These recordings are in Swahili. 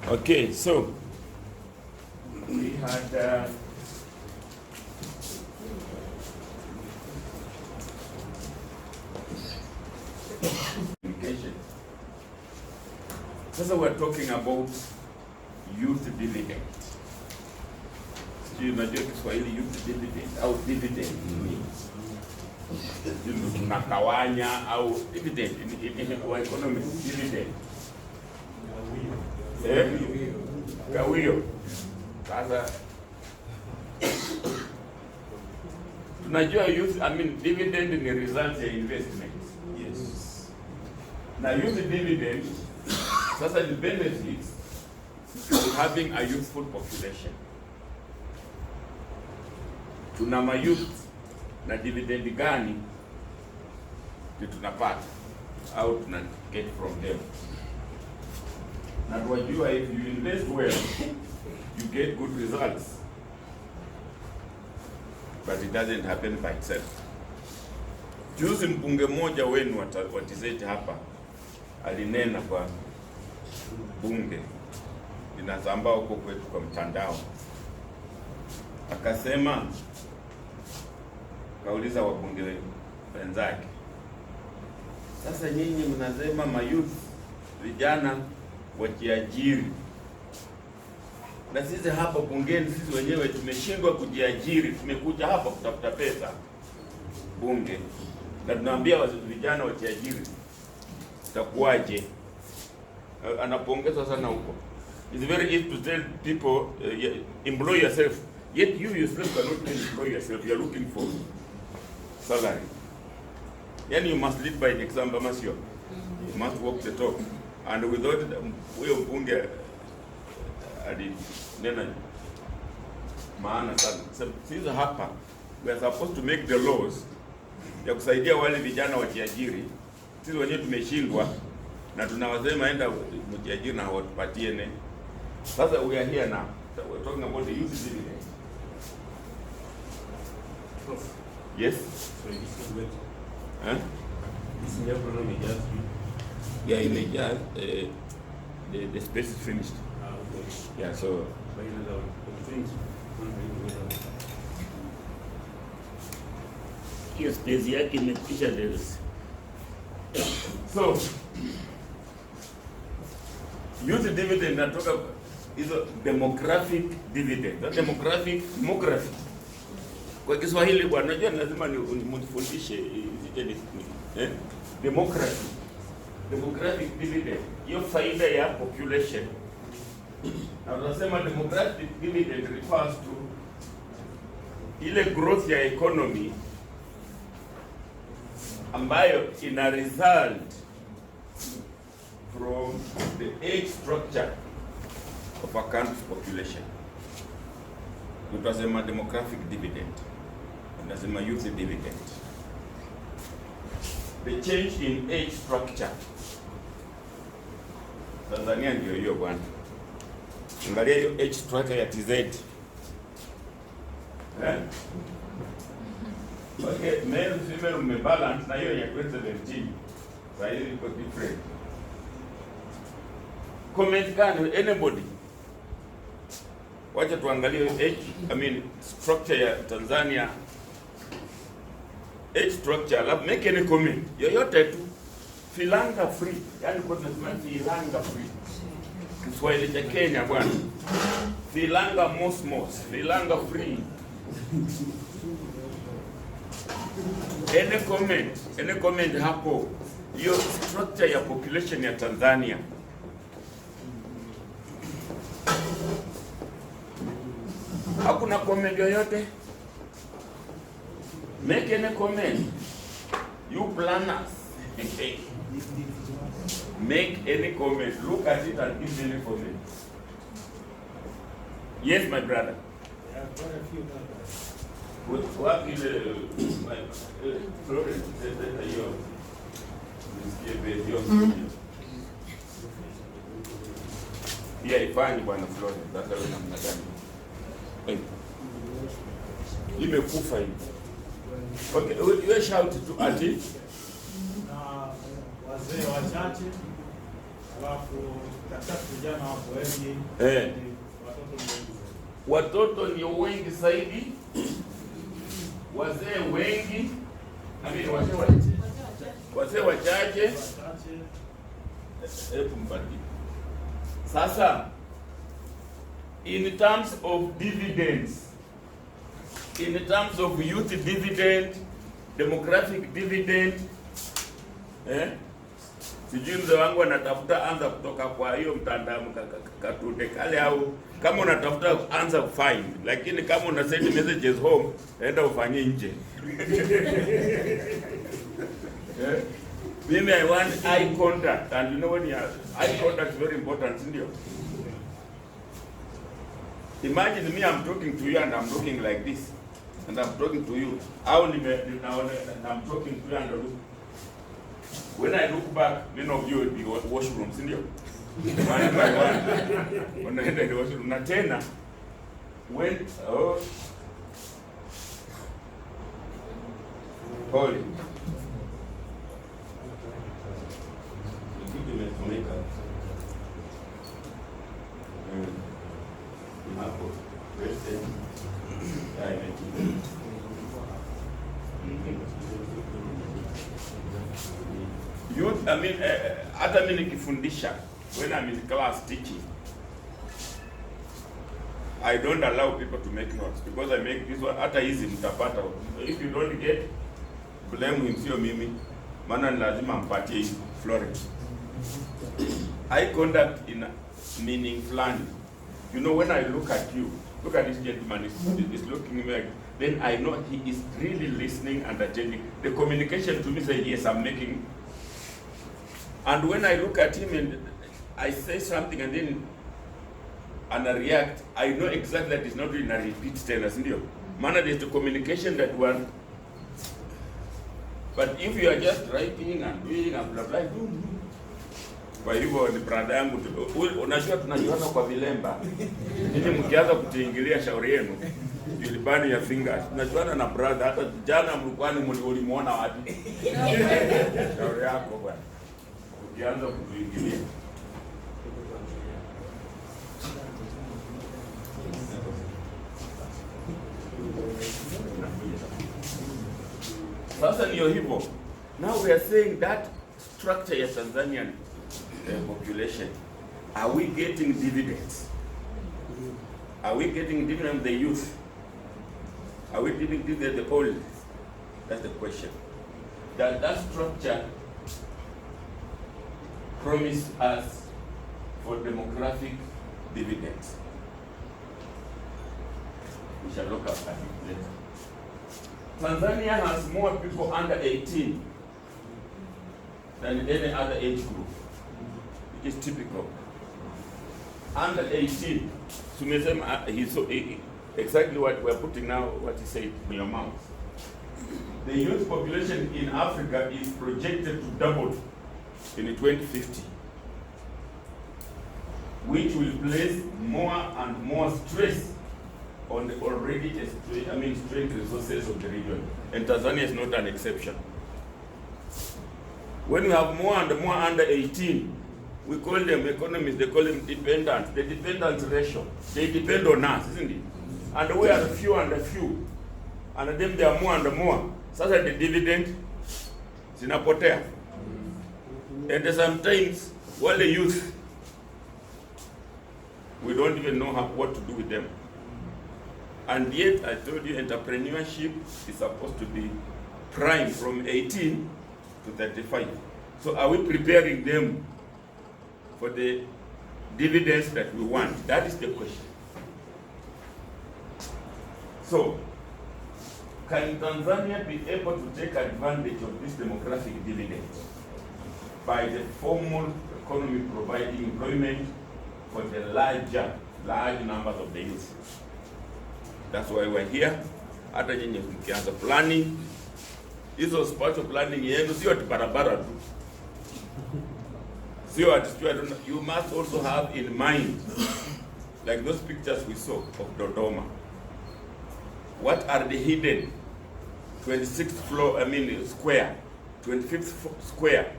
Okay, so we had communication. Sasa we're talking about youth dividend. Sijui unajua Kiswahili youth dividend au dividend ni tunakawanya au dividend kwa economic dividend. Gawio. Sasa tunajua youth, dividend ni result ya investment. Yes. Na youth dividend sasa the benefits of having a youthful population. Tuna mayouth na dividend gani tunapata au tuna get from them? Na tunajua if you invest well you get good results, but it doesn't happen by itself. Juzi mbunge mmoja wenu watizeti hapa alinena kwa bunge linasambaa huko kwetu kwa mtandao, akasema, kauliza wabunge wenzake, sasa nyinyi mnasema mayouth vijana wajiajiri, na sisi hapa bungeni sisi wenyewe tumeshindwa kujiajiri, tumekuja hapa kutafuta pesa bunge na tunaambia vijana wajiajiri, itakuwaje? Anapongezwa sana huko. It's very easy to tell people employ yourself, yet you yourself cannot employ yourself. You are looking for salary. Yani you must lead by example, masio. You must walk the talk. And without huyo mbunge alinena maana sana. Sisi hapa we are supposed to make the laws ya kusaidia wale vijana wajiajiri. Sisi wenyewe tumeshindwa na tunawasema enda mjiajiri na watupatie ne. Sasa we are here now. So we're talking about the youth dividend. Yes. So this is what? Huh? This is economy just. Yeah, in the the space is finished. Okay. Yeah, so. By the things. Hiyo space yake imekwisha lesi. So youth dividend natoka hizo demographic dividend. Demography. Kwa Kiswahili bwana, najua lazima nifundishe demographic dividend. Hiyo faida ya population. Na tunasema demographic dividend refers to ile growth ya economy ambayo ina result from the age structure of a country's population. Tunasema demographic dividend, tunasema youth dividend. The change in age structure. Tanzania ndio hiyo bwana. Angalia hiyo age structure ya TZ. Okay, male female umebalance na hiyo ya 2017. Sasa hiyo iko different. Comment gani anybody? Wacha tuangalie age, structure ya Tanzania. Age structure, alafu make any comment. Yoyote tu. Filanga free. Yaani kwa tunasema filanga free. Kiswahili cha Kenya bwana. Filanga mosmos, filanga free. Any comment hapo. Hiyo structure ya population ya Tanzania. Hakuna comment yoyote? Make any comment. You planners. Make any comment. Look at it and give any comment. Yes, my brother. Yeah, quite a few numbers. What is Florence said that you yeah, ifanye bwana Florence. Sasa wewe namna gani? Imekufa hivi. Okay, you shout to ati Na wazee wachache Alafu katika vijana wapo wengi, watoto ni wengi zaidi, wazee wengi, wazee wachache. Hebu mbadili sasa, in terms of dividends, in terms of youth dividend, demographic dividend, sijui mzee wangu anatafuta, anza kutoka kwa hiyo mtandao katute kale, au kama unatafuta anza fine, lakini kama una send messages home, enda ufanye nje. Mimi I want eye contact, and you know when you have eye contact is very important, isn't it? Imagine me, I'm talking to you and I'm looking like this, and I'm talking to you. I'm talking to you and I look. When I look back, many of you will be washrooms, isn't it? One by one. When I enter the washroom, na tena when holy. Youth, I mean, hata mimi nikifundisha, when I'm in class teaching, I don't allow people to make notes because I make this one hata easy mtapata. If you don't get, blame him, sio mimi, maana ni lazima mpatie Florence. I conduct in meaning plan. You know, when I look at you, look at this gentleman, he's looking at me, then I know he is really listening and attending. The communication to me says, yes, I'm making. And when I look at him and I say something and then and I react, I know exactly that it's not in a repeat tense, isn't it? Man, there's the communication that one. But if you are just writing and doing and blah blah, kwa hivyo ni brother yangu, unajua tunajiona kwa vilemba. Nini mkianza kutingilia shauri yenu, julibani ya fingers. Tunajiona na brother, hata jana mlikuwa ulimuona wapi? Shauri yako bwana. Ukianza kutuingilia. Sasa niyo hivyo. Now we are saying that structure ya Tanzanian population, are we getting dividends? Are we getting dividends the youth? Are we giving dividends the old? That's the question. That structure promise us for demographic dividends? We shall look at it later. Tanzania has more people under 18 than any other age group. It is typical. Under 18, exactly what we're putting now, what he said in your mouth. The youth population in Africa is projected to double in 2050, which will place more and more stress on the already strained resources of the region. And Tanzania is not an exception. When we have more and more under 18, we call them economists, they call them dependent. The dependence ratio, they depend on us, isn't it? And we are few and few. And then they are more and more. Sasa the dividend zinapotea. And sometimes, while the youth, we don't even know what to do with them. And yet, I told you, entrepreneurship is supposed to be prime from 18 to 35. So are we preparing them for the dividends that we want? That is the question. So, can Tanzania be able to take advantage of this demographic dividend by the formal economy providing employment for the large numbers of the youth? That's why we're here. Hata nyinyi mkianza planning, hizo spatial planning yenu sio ati barabara tu. Sio ati you must also have in mind, like those pictures we saw of Dodoma. What are the hidden 26th floor, square, 25th square,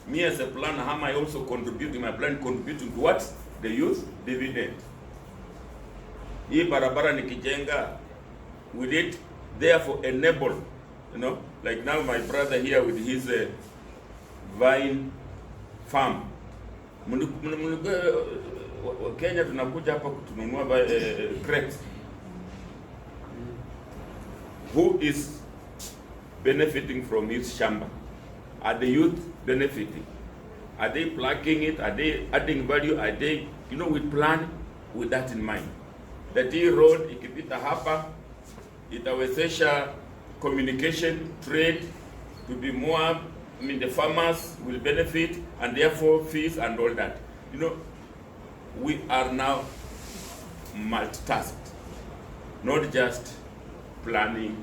me as a planner, how am I also contributing, my plan contributing to what? The youth dividend. Hii barabara nikijenga, will it therefore enable, you know, like now my brother here with his vine farm. Kenya tunakuja hapa kutununua crates. Who is benefiting from his shamba? Are the youth benefiting? Are they plugging it? Are they adding value? Are they, you know, we plan with that in mind. That hii road ikipita hapa itawezesha communication, trade to be more, I mean the farmers will benefit and therefore fees and all that. You know, we are now multitasked, not just planning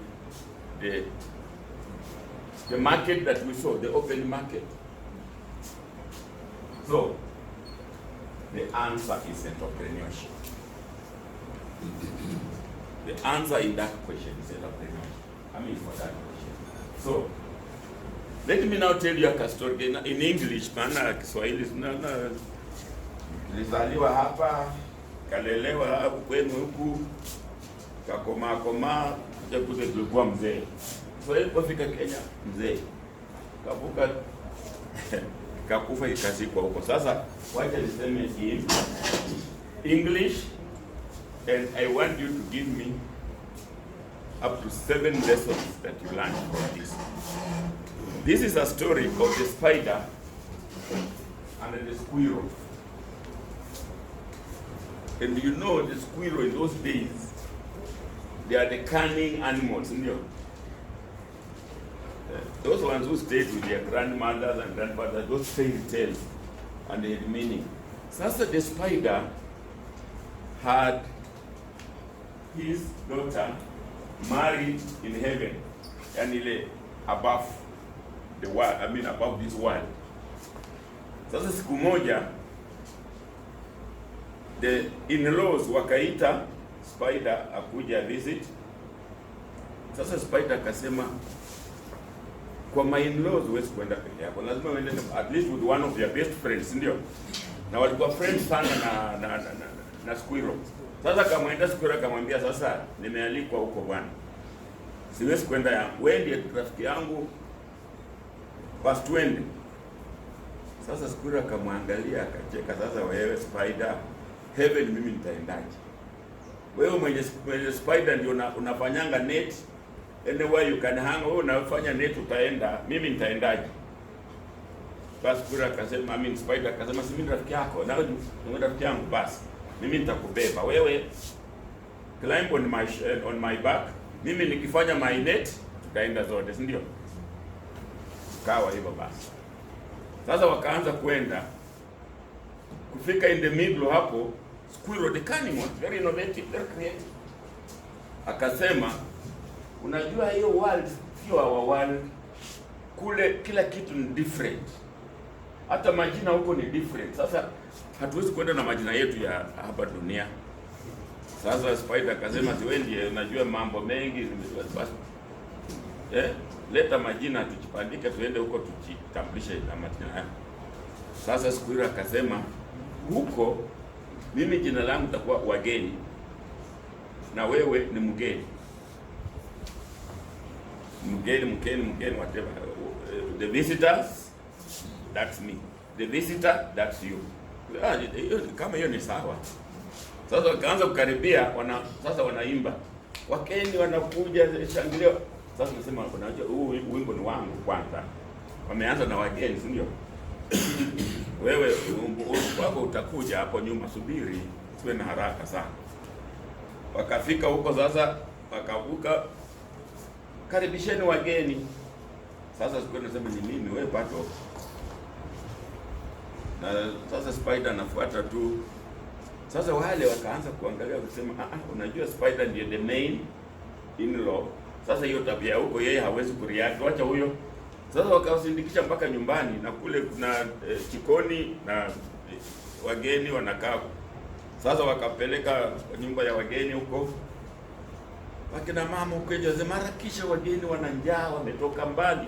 the market that we saw, the open market. So, the answer is entrepreneurship. The answer in that question is entrepreneurship. I mean, for that question. So, let me now tell you a story in English, maana Kiswahili nilizaliwa hapa, kalelewa hapo kwenu huku, kakoma kuja kule tulikuwa mzee. So ilipofika Kenya mzee. Kavuka kakufa ikazikwa huko. Sasa wacha niseme in English, and I want you to give me up to 7 lessons that you learned from this. This is a story of the spider and the squirrel. And you know the squirrel in those days, they are the cunning animals, you know. Those ones who stayed with their grandmothers and grandfathers, those fairy tales, and they had meaning. Sasa the spider had his daughter married in heaven, and above the world, I mean above this world. Sasa siku moja, the in-laws wakaita spider akuja visit. Sasa spider akasema, kwa my in-laws huwezi kwenda peke yako, lazima uende at least with one of your best friends, ndio? Na walikuwa friends sana na squirrel. Sasa kamwenda squirrel akamwambia, sasa nimealikwa huko bwana, siwezi kwenda yangu, wewe ndiye rafiki yangu, basi twende. Sasa squirrel akamwangalia akacheka, sasa wewe spider, heaven mimi nitaendaje? Wewe mwenye spider ndio unafanyanga net, anywhere you can hang, wewe unafanya net utaenda, mimi nitaendaje? Basi squirrel akasema, I mean spider akasema, si mimi rafiki yako, na wewe ni rafiki yangu, basi mimi nitakubeba. Wewe climb on my back, mimi nikifanya my net tutaenda zote, si ndio? Kawa hivyo basi. Sasa wakaanza kwenda, kufika in the middle hapo, squirrel, the cunning one, very innovative, very creative, akasema, unajua hiyo world sio our world, kule kila kitu ni different, hata majina huko ni different. Sasa hatuwezi kwenda na majina yetu ya hapa dunia. Sasa spider akasema, si wewe ndiye unajua mambo mengi, basi leta majina tujipandike tuende huko tujitambulishe na majina haya. Sasa squirrel akasema, huko mimi jina langu takuwa wageni na wewe ni mgeni. Mgeni, whatever. The visitors, that's me. The visitor, that's you. Kama hiyo ni sawa. Sasa wakaanza kukaribia, sasa wanaimba. Wakeni wanakuja shangilia. Sasa nasema, unajua huu wimbo ni wangu kwanza. Wameanza na wageni, si ndio? Wewe wako utakuja hapo nyuma, subiri, usiwe na haraka sana. Wakafika huko sasa, wakavuka, karibisheni wageni. Sasa siku nasema ni mimi, wewe pato. Na sasa spider anafuata tu. Sasa wale wakaanza kuangalia kusema, unajua spider ndiye the main in-law. Sasa hiyo tabia huko yeye hawezi kureact, acha huyo. Sasa wakawasindikisha mpaka nyumbani, na kule kuna jikoni na wageni wanakaa. Sasa wakapeleka nyumba ya wageni huko. Wakina mama ukeje wasema, harakisha wageni wana njaa, wametoka mbali,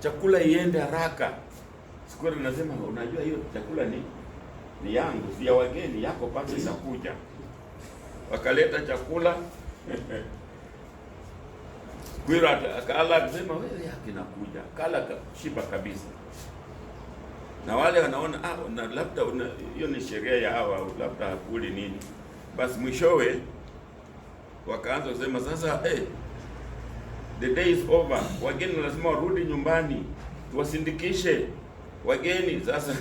chakula iende haraka. Squirrel anasema unajua hiyo chakula ni yangu, si ya wageni, yako paka inakuja. Wakaleta chakula Squirrel akala, akasema wewe yake inakuja. Kala shiba kabisa. Na wale wanaona na labda hiyo ni sheria ya hawa, labda hakuli nini. Basi mwishowe wakaanza kusema sasa the day is over. Wageni lazima warudi nyumbani. Tuwasindikishe wageni. Sasa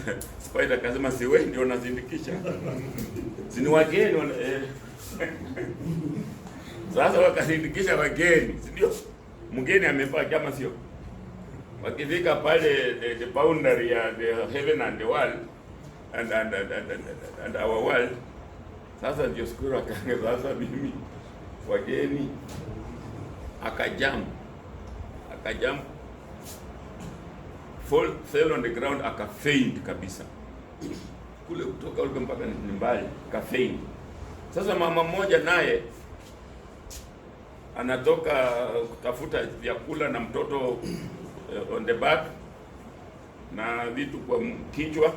Spider akasema si wewe ndio unasindikisha. Si ni wageni Sasa wakasindikisha wageni, si ndio? Mgeni amevaa kama sio. Wakifika pale the boundary ya the heaven and the world and our world. Sasa ndio Squirrel akaanza sasa mimi wageni akajump fell on the ground, akafaint kabisa kule kutoka ule mpaka ni mbali, akafaint. Sasa mama mmoja naye anatoka kutafuta vyakula na mtoto on the back na vitu kwa kichwa,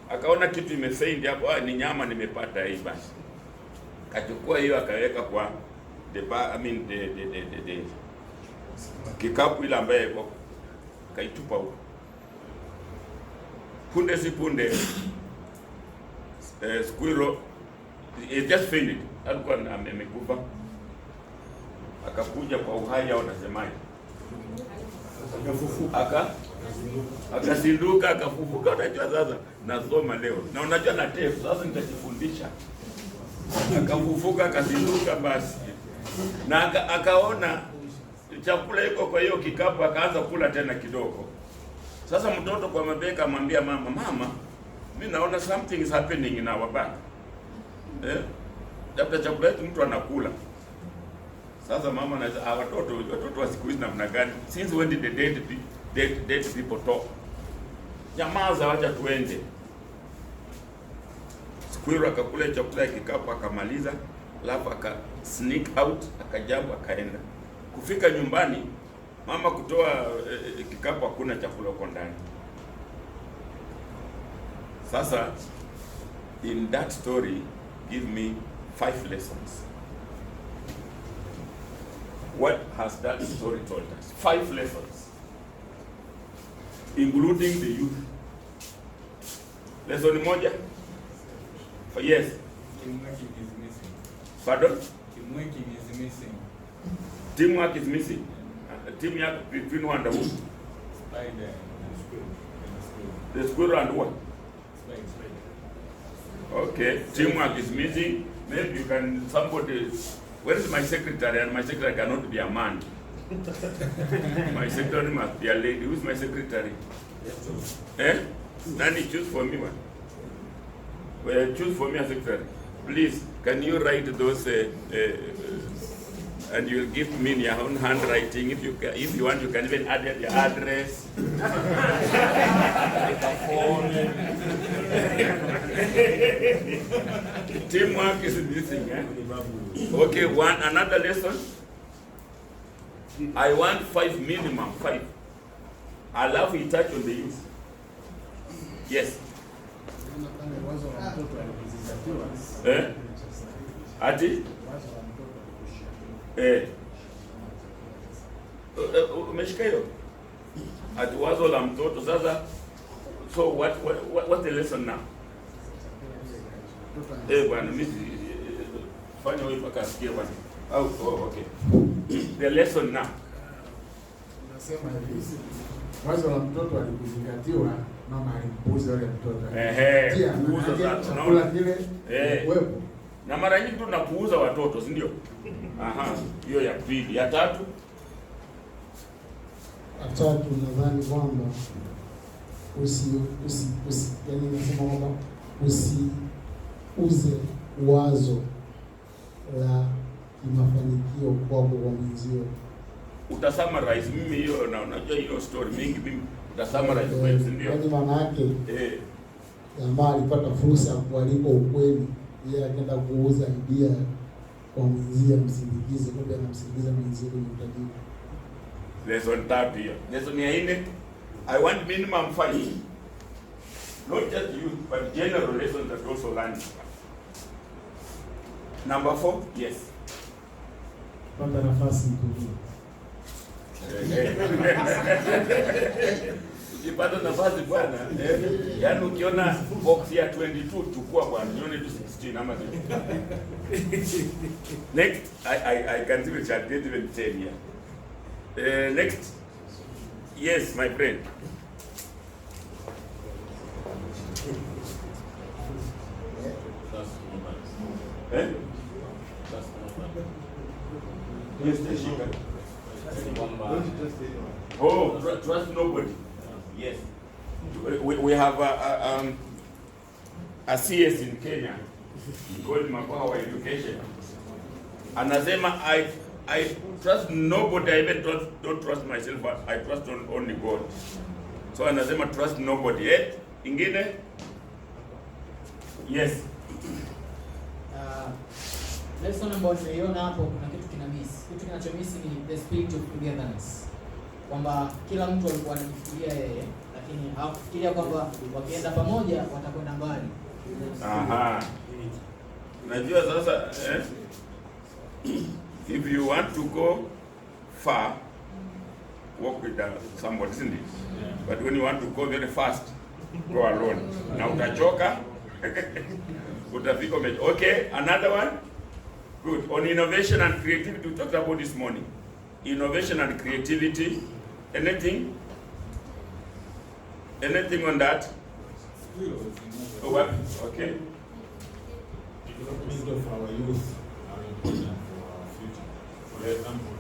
akaona kitu imefaint hapo, ni nyama nimepata hii. Basi kachukua hiyo akaweka kwa the kikapu ile ambaye kaitupa huko. Punde si punde Squirrel just fainted, alikuwa amekufa. Akakuja kwa uhai au nasemaje, akasinduka akafufuka. Unajua sasa nasoma leo na unajua na tefu, sasa nitajifundisha. Akafufuka akasinduka, basi na akaona chakula iko kwa hiyo kikapu, akaanza kula tena kidogo. Sasa mtoto kwa mabeka amwambia mama, mimi naona something is happening in our back. Labda chakula yetu mtu anakula. Sasa mama anasema watoto wa siku hizi namna gani? Since when did the dead people talk? Jamaa za wacha tuende. Squirrel akakula chakula ya kikapu akamaliza, alafu aka sneak out, akajabu akaenda. Kufika nyumbani, mama kutoa kikapu, hakuna chakula huko ndani. Sasa in that story give me 5 lessons. What has that story told us? 5 lessons, including the youth. Lesson moja? Yes. Teamwork is missing. Pardon? Teamwork is missing. Teamwork is missing. Teamwork between who and who? Spider and Squirrel. The Squirrel and what? Spider. Okay. Teamwork is missing. Maybe you can somebody. Where is my secretary? And my secretary cannot be a man. My secretary must be a lady. Who is my secretary? Nani, choose for me one. Well, choose for me a secretary. Please, can you write those and you'll give me in your own handwriting. If you want, you can even add your address. Teamwork is missing. Okay, another lesson. I want 5 minimum, 5. I love you touch on the youth. Yes. Ati? Umeshika hiyo? Ati wazo la mtoto sasa. So what's the lesson now? Bwana mimi fanya wewe mpaka asikie bwana. Okay. The lesson now. Nasema hivi. Wazo la mtoto alikuzingatiwa, mama alimpuuza yule mtoto. Kuuza chakula kile wewe. Na mara nyingi tunapuuza watoto, si ndio? Hiyo ya pili. Ya tatu? Nadhani kwamba yani nasema kwamba usiuze wazo la mafanikio kwako kwa mwenzio. Utasummarize mimi hiyo na unajua hiyo story mingi mimi utasummarize kwa hiyo, ndio. Yaani maana yake jamaa alipata fursa ya kualiko ukweli, yeye akaenda kuuza idea kwa mwenzio msindikize, kumbe anamsindikiza mwenzio kwenye utajiri. Lesson 3 hiyo. Lesson ya 4, I want minimum 5. Not just youth, but general lessons that also learn. Number 4, yes. Pata nafasi mkuu. Ukipata nafasi bwana, yaani ukiona box ya 22 chukua bwana, nione tu 16 ama 20. Next, I can see which I get even 10 here. Next, yes, my friend. Eh? Yes, oh, trust nobody. Yes. We have a CS in Kenya called Mabawa Education. Anasema I trust nobody, I even don't trust myself, but I trust only God. So anasema trust nobody. Ingine? Yes. Lesson ambayo nimeiona hapo, kuna kitu kinachomiss ni the spirit of togetherness. Kwamba kila mtu alikuwa anajifikiria yeye, lakini hawakufikiria kwamba wakienda pamoja watakwenda mbali. Aha. Najua sasa if you want to go far, walk with somebody, isn't it? Yeah. But when you want to go very fast, go alone. Na utachoka. Utafika umechoka. Okay, another one. Good. On innovation and creativity, we talked about this morning. Innovation and creativity. Anything? Anything on that? Oh, what? Okay. Development of our youth are important for our future. For example,